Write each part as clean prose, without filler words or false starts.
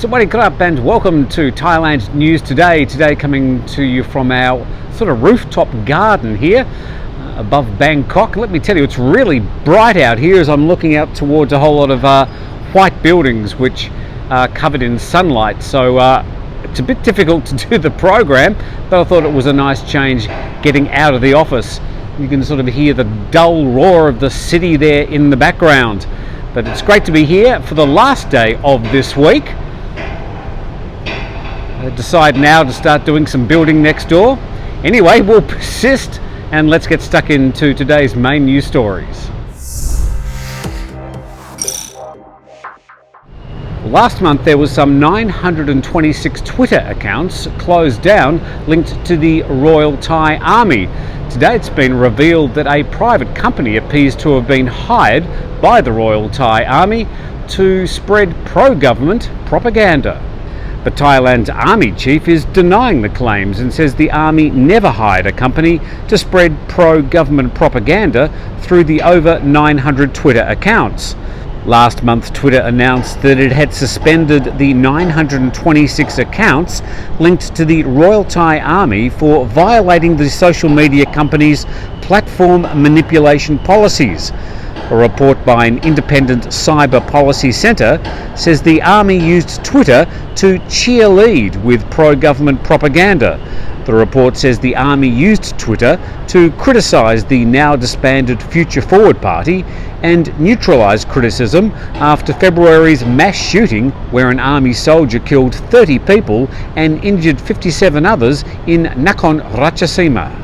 Sawadee krap and welcome to Thailand News Today. Today coming to you from our sort of rooftop garden here above Bangkok. Let me tell you, it's really bright out here as I'm looking out towards a whole lot of white buildings which are covered in sunlight. So it's a bit difficult to do the program, but I thought it was a nice change getting out of the office. You can sort of hear the dull roar of the city there in the background. But it's great to be here for the last day of this week. I decide now to start doing some building next door. Anyway, we'll persist and let's get stuck into today's main news stories. Last month there was some 926 Twitter accounts closed down linked to the Royal Thai Army. Today it's been revealed that a private company appears to have been hired by the Royal Thai Army to spread pro-government propaganda. But Thailand's army chief is denying the claims and says the army never hired a company to spread pro-government propaganda through the over 900 Twitter accounts. Last month, Twitter announced that it had suspended the 926 accounts linked to the Royal Thai Army for violating the social media company's platform manipulation policies. A report by an independent cyber policy centre says the army used Twitter to cheerlead with pro-government propaganda. The report says the army used Twitter to criticise the now disbanded Future Forward Party and neutralise criticism after February's mass shooting where an army soldier killed 30 people and injured 57 others in Nakhon Ratchasima.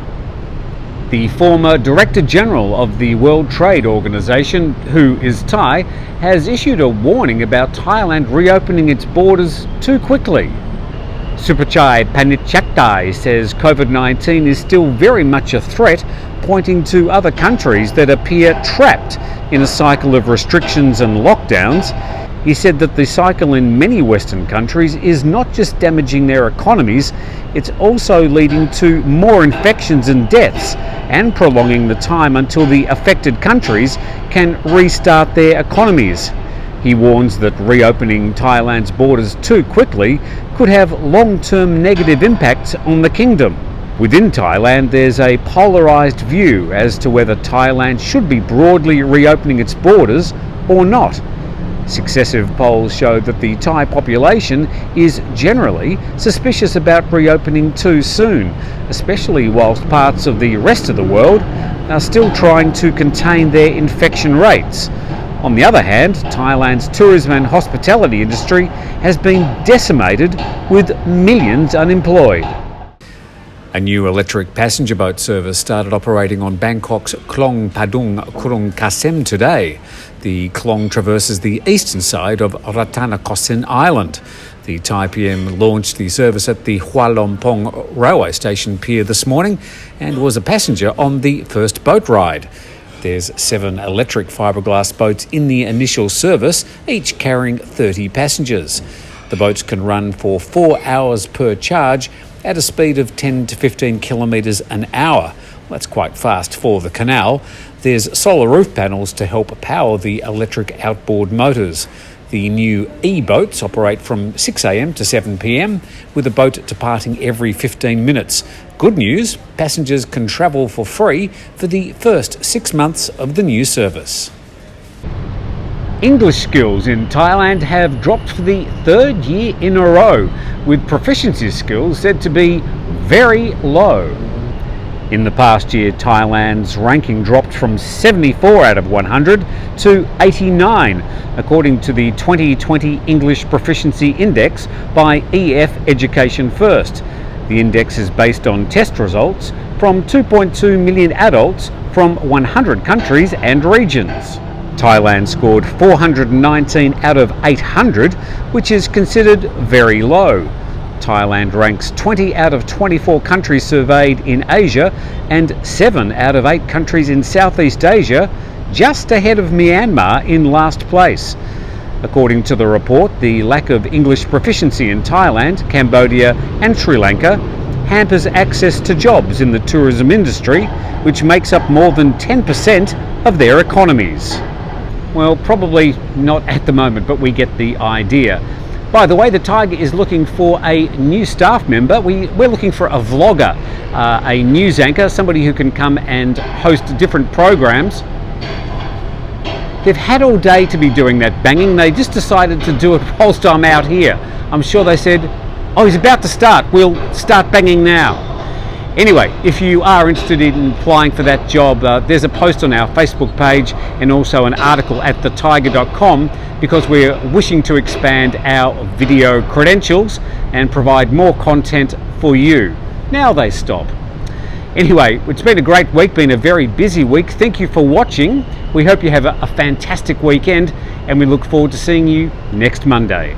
The former Director General of the World Trade Organization, who is Thai, has issued a warning about Thailand reopening its borders too quickly. Supachai Panichaktai says COVID-19 is still very much a threat, pointing to other countries that appear trapped in a cycle of restrictions and lockdowns. He said that the cycle in many Western countries is not just damaging their economies, it's also leading to more infections and deaths and prolonging the time until the affected countries can restart their economies. He warns that reopening Thailand's borders too quickly could have long-term negative impacts on the kingdom. Within Thailand, there's a polarised view as to whether Thailand should be broadly reopening its borders or not. Successive polls show that the Thai population is generally suspicious about reopening too soon, especially whilst parts of the rest of the world are still trying to contain their infection rates. On the other hand, Thailand's tourism and hospitality industry has been decimated with millions unemployed. A new electric passenger boat service started operating on Bangkok's Klong Padung Kurung Kasem today. The Klong traverses the eastern side of Ratanakosin Island. The Thai PM launched the service at the Hua Lompong railway station pier this morning and was a passenger on the first boat ride. There's 7 electric fiberglass boats in the initial service, each carrying 30 passengers. The boats can run for 4 hours per charge at a speed of 10 to 15 kilometres an hour. That's quite fast for the canal. There's solar roof panels to help power the electric outboard motors. The new e-boats operate from 6 a.m. to 7 p.m, with a boat departing every 15 minutes. Good news, passengers can travel for free for the first 6 months of the new service. English skills in Thailand have dropped for the 3rd year in a row, with proficiency skills said to be very low. In the past year, Thailand's ranking dropped from 74 out of 100 to 89, according to the 2020 English Proficiency Index by EF Education First. The index is based on test results from 2.2 million adults from 100 countries and regions. Thailand scored 419 out of 800, which is considered very low. Thailand ranks 20 out of 24 countries surveyed in Asia and 7 out of 8 countries in Southeast Asia, just ahead of Myanmar in last place. According to the report, the lack of English proficiency in Thailand, Cambodia and Sri Lanka hampers access to jobs in the tourism industry, which makes up more than 10% of their economies. Well, probably not at the moment, but we get the idea. By the way, the Tiger is looking for a new staff member. We're looking for a vlogger, a news anchor, somebody who can come and host different programs. They've had all day to be doing that banging. They just decided to do it whilst I'm out here. I'm sure they said, oh, he's about to start. We'll start banging now. Anyway, if you are interested in applying for that job, there's a post on our Facebook page and also an article at thetiger.com, because we're wishing to expand our video credentials and provide more content for you. Now they stop. Anyway, it's been a great week, been a very busy week. Thank you for watching. We hope you have a fantastic weekend, and we look forward to seeing you next Monday.